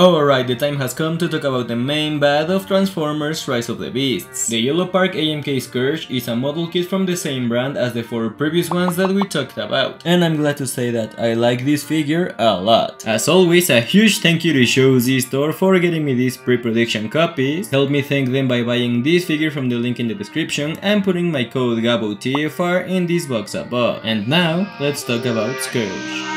Alright, the time has come to talk about the main bad of Transformers Rise of the Beasts. The Yolopark AMK SCOURGE is a model kit from the same brand as the 4 previous ones that we talked about, and I'm glad to say that I like this figure a lot. As always, a huge thank you to SCOURGE store for getting me these pre-production copies. Help me thank them by buying this figure from the link in the description and putting my code GABOTFR in this box above. And now, let's talk about SCOURGE.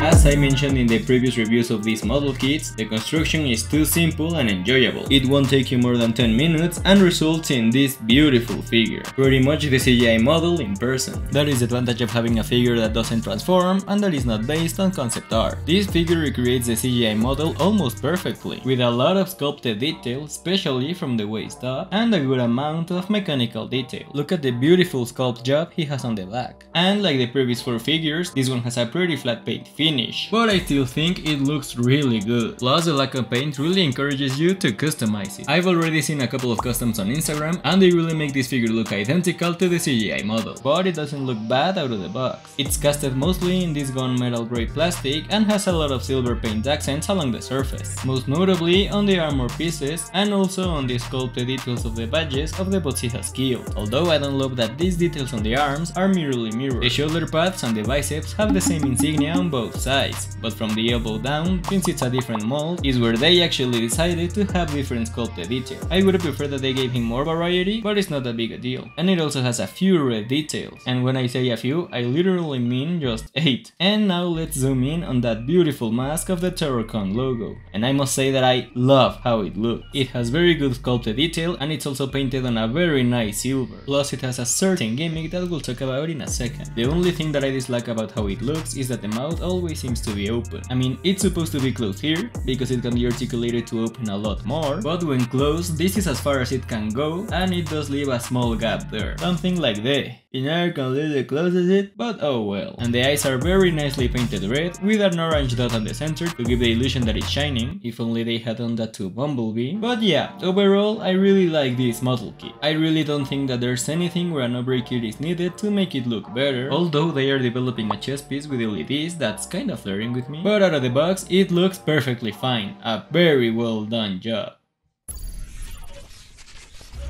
As I mentioned in the previous reviews of these model kits, the construction is too simple and enjoyable. It won't take you more than 10 minutes and results in this beautiful figure. Pretty much the CGI model in person. That is the advantage of having a figure that doesn't transform and that is not based on concept art. This figure recreates the CGI model almost perfectly, with a lot of sculpted detail, especially from the waist up, and a good amount of mechanical detail. Look at the beautiful sculpt job he has on the back. And like the previous 4 figures, this one has a pretty flat paint finish, but I still think it looks really good. Plus, the lack of paint really encourages you to customize it. I've already seen a couple of customs on Instagram and they really make this figure look identical to the CGI model, but it doesn't look bad out of the box. It's casted mostly in this gunmetal grey plastic and has a lot of silver paint accents along the surface, most notably on the armor pieces and also on the sculpted details of the badges of the bots he has killed. Although I don't love that these details on the arms are merely mirrored. The shoulder pads and the biceps have the same insignia on both sides, but from the elbow down, since it's a different mold, is where they actually decided to have different sculpted detail. I would prefer that they gave him more variety, but it's not that big a deal. And it also has a few red details, and when I say a few, I literally mean just 8. And now let's zoom in on that beautiful mask of the TerrorCon logo, and I must say that I love how it looks. It has very good sculpted detail and it's also painted on a very nice silver, plus it has a certain gimmick that we'll talk about in a second. The only thing that I dislike about how it looks is that the mouth always seems to be open. I mean, it's supposed to be closed here, because it can be articulated to open a lot more, but when closed, this is as far as it can go, and it does leave a small gap there. Something like that. It never completely closes it, but oh well. And the eyes are very nicely painted red, with an orange dot on the center to give the illusion that it's shining. If only they had done that to Bumblebee. But yeah, overall, I really like this model kit. I really don't think that there's anything where an upgrade kit is needed to make it look better, although they are developing a chest piece with LEDs that's kind of flirting with me. But out of the box, it looks perfectly fine. A very well done job.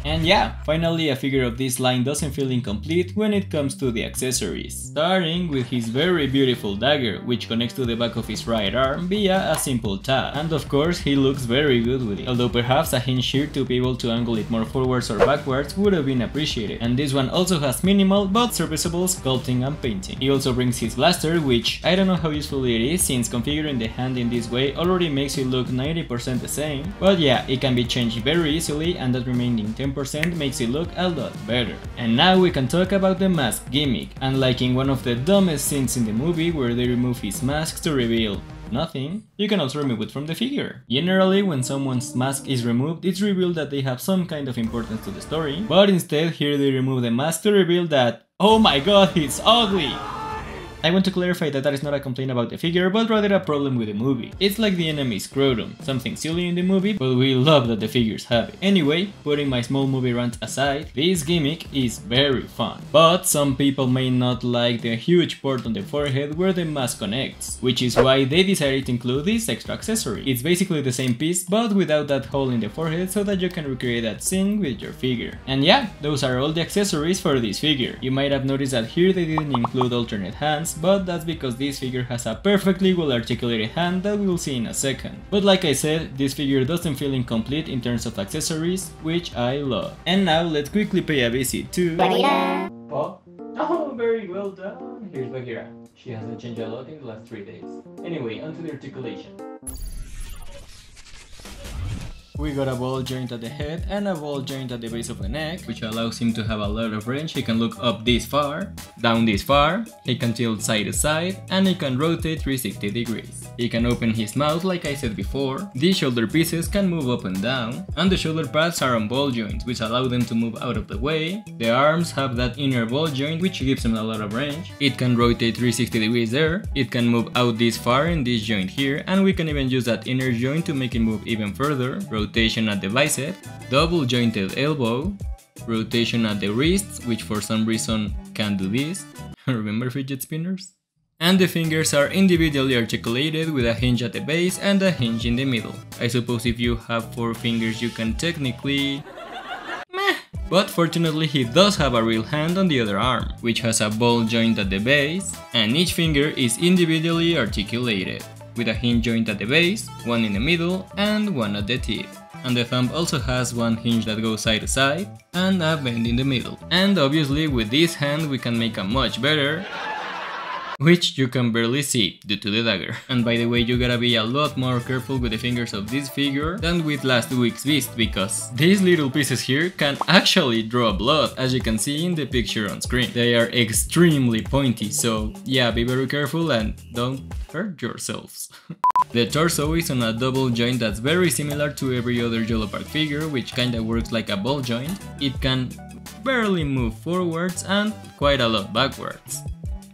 And yeah, finally a figure of this line doesn't feel incomplete when it comes to the accessories. Starting with his very beautiful dagger, which connects to the back of his right arm via a simple tab. And of course he looks very good with it, although perhaps a hinge here to be able to angle it more forwards or backwards would have been appreciated. And this one also has minimal but serviceable sculpting and painting. He also brings his blaster, which I don't know how useful it is since configuring the hand in this way already makes it look 90% the same, but yeah, it can be changed very easily and that remaining 10% makes it look a lot better. And now we can talk about the mask gimmick, unlike in one of the dumbest scenes in the movie where they remove his mask to reveal nothing, you can also remove it from the figure. Generally, when someone's mask is removed, it's revealed that they have some kind of importance to the story, but instead here they remove the mask to reveal that, oh my god, he's ugly! I want to clarify that that is not a complaint about the figure, but rather a problem with the movie. It's like the enemy scrotum, something silly in the movie, but we love that the figures have it. Anyway, putting my small movie rant aside, this gimmick is very fun. But some people may not like the huge port on the forehead where the mask connects, which is why they decided to include this extra accessory. It's basically the same piece, but without that hole in the forehead so that you can recreate that scene with your figure. And yeah, those are all the accessories for this figure. You might have noticed that here they didn't include alternate hands, but that's because this figure has a perfectly well articulated hand that we'll see in a second. But like I said, this figure doesn't feel incomplete in terms of accessories, which I love. And now let's quickly pay a visit to oh, very well done. Here's Bagheera. She hasn't changed a lot in the last 3 days. Anyway, onto the articulation. We got a ball joint at the head and a ball joint at the base of the neck, which allows him to have a lot of range. He can look up this far, down this far, he can tilt side to side, and he can rotate 360 degrees. He can open his mouth like I said before, these shoulder pieces can move up and down, and the shoulder pads are on ball joints, which allow them to move out of the way. The arms have that inner ball joint, which gives them a lot of range. It can rotate 360 degrees there, it can move out this far in this joint here, and we can even use that inner joint to make it move even further. Rotation at the bicep, double jointed elbow, rotation at the wrists, which for some reason can do this, Remember fidget spinners? And the fingers are individually articulated with a hinge at the base and a hinge in the middle. I suppose if you have 4 fingers you can technically... meh! But fortunately he does have a real hand on the other arm, which has a ball joint at the base, and each finger is individually articulated, with a hinge joint at the base, one in the middle, and one at the tip. And the thumb also has one hinge that goes side to side, and a bend in the middle. And obviously with this hand we can make a much better... which you can barely see due to the dagger. And by the way, you gotta be a lot more careful with the fingers of this figure than with last week's beast, because these little pieces here can actually draw blood, as you can see in the picture on screen. They are extremely pointy, so yeah, be very careful and don't hurt yourselves. The torso is on a double joint that's very similar to every other Yolopark figure, which kinda works like a ball joint. It can barely move forwards and quite a lot backwards.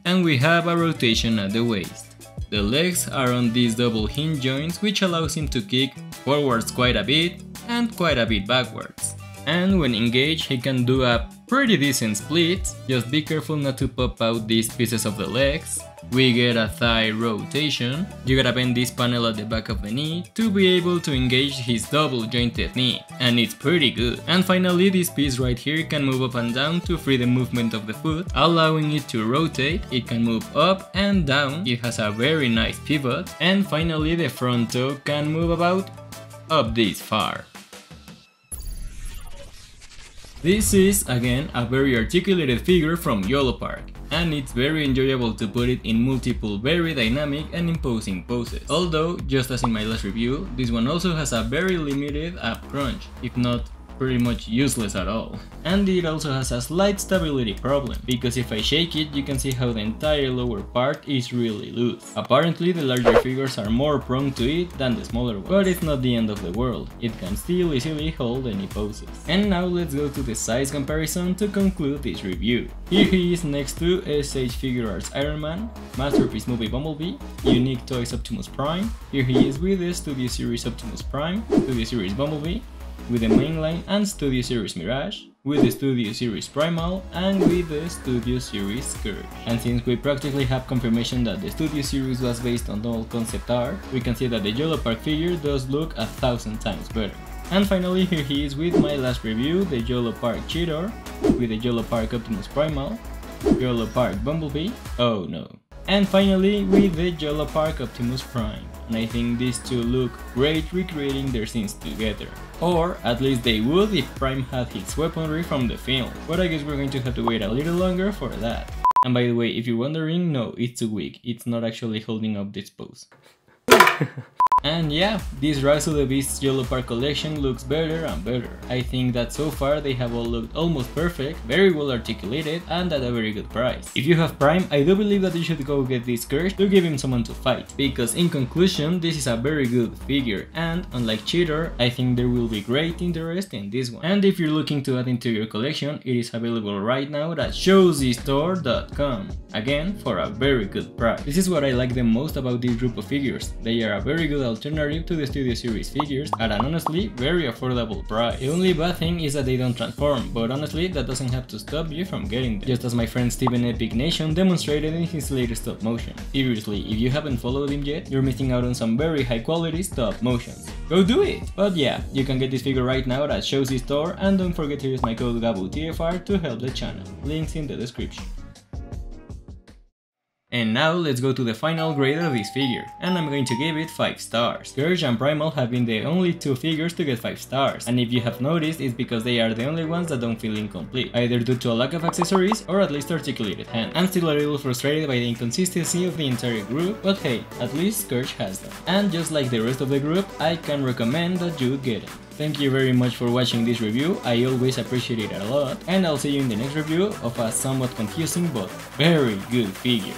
And we have a rotation at the waist. The legs are on these double hinge joints, which allows him to kick forwards quite a bit and quite a bit backwards. And when engaged he can do a pretty decent split, just be careful not to pop out these pieces of the legs. We get a thigh rotation, you gotta bend this panel at the back of the knee to be able to engage his double jointed knee, and it's pretty good. And finally this piece right here can move up and down to free the movement of the foot, allowing it to rotate. It can move up and down, it has a very nice pivot, and finally the front toe can move about up this far. This is, again, a very articulated figure from Yolopark, and it's very enjoyable to put it in multiple very dynamic and imposing poses. Although, just as in my last review, this one also has a very limited up crunch, if not pretty much useless at all. And it also has a slight stability problem, because if I shake it you can see how the entire lower part is really loose. Apparently the larger figures are more prone to it than the smaller ones, but it's not the end of the world, it can still easily hold any poses. And now let's go to the size comparison to conclude this review. Here he is next to SH Figuarts Iron Man, Masterpiece Movie Bumblebee, Unique Toys Optimus Prime. Here he is with the Studio Series Optimus Prime, Studio Series Bumblebee, with the mainline and Studio Series Mirage, with the Studio Series Primal, and with the Studio Series SCOURGE. And since we practically have confirmation that the Studio Series was based on all concept art, we can see that the Yolopark figure does look 1,000 times better. And finally here he is with my last review, the Yolopark Cheetor, with the Yolopark Optimus Primal, Yolopark Bumblebee, oh no, and finally with the Yolopark Optimus Prime. And I think these two look great recreating their scenes together. Or at least they would if Prime had his weaponry from the film, but I guess we're going to have to wait a little longer for that. And by the way, if you're wondering, no, it's too weak, it's not actually holding up this pose. And yeah, this Rise of the Beasts Yolopark collection looks better and better. I think that so far they have all looked almost perfect, very well articulated, and at a very good price. If you have Prime, I do believe that you should go get this SCOURGE to give him someone to fight, because in conclusion, this is a very good figure, and unlike Cheetor, I think there will be great interest in this one. And if you're looking to add into your collection, it is available right now at showzstore.com, again for a very good price. This is what I like the most about this group of figures, they are a very good alternative to the Studio Series figures at an honestly very affordable price. The only bad thing is that they don't transform, but honestly that doesn't have to stop you from getting them, just as my friend Steven Epic Nation demonstrated in his latest stop motion. Seriously, if you haven't followed him yet, you're missing out on some very high quality stop motions. Go do it! But yeah, you can get this figure right now at Showzy Store, and don't forget to use my code GABUTFR to help the channel. Links in the description. And now let's go to the final grade of this figure, and I'm going to give it 5 stars. SCOURGE and Primal have been the only 2 figures to get 5 stars, and if you have noticed, it's because they are the only ones that don't feel incomplete, either due to a lack of accessories or at least articulated hand. I'm still a little frustrated by the inconsistency of the entire group, but hey, at least SCOURGE has them. And just like the rest of the group, I can recommend that you get it. Thank you very much for watching this review, I always appreciate it a lot, and I'll see you in the next review of a somewhat confusing but very good figure.